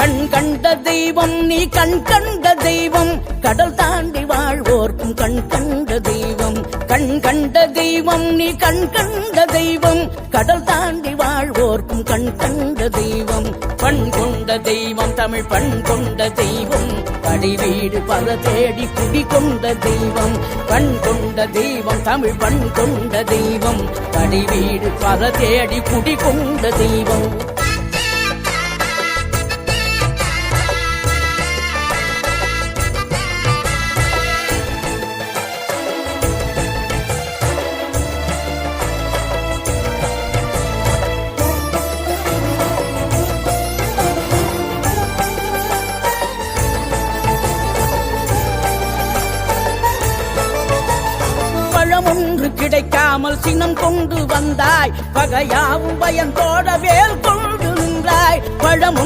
கண் கண்ட தெய்வம் நீ கண் கண்ட தெய்வம் கடல் தாண்டி வாழ்வோர்க்கும் கண் கண்ட தெய்வம் கண் கண்ட தெய்வம் நீ கண் கண்ட தெய்வம் கடல் தாண்டி வாழ்வோர்க்கும் கண் கண்ட தெய்வம் பண் கொண்ட தெய்வம் தமிழ் பண் கொண்ட தெய்வம் கடிவீடு பல தேடி குடி கொண்ட தெய்வம் பண் கொண்ட தெய்வம் தமிழ் பண் கொண்ட தெய்வம் கடிவீடு பல தேடி குடி கொண்ட தெய்வம் ஒன்று கிடைக்காமல் சினம் கொண்டு வந்தாய் பகையாவும் பயந்தோட வேல் கொண்டு நின்றாய் பழம்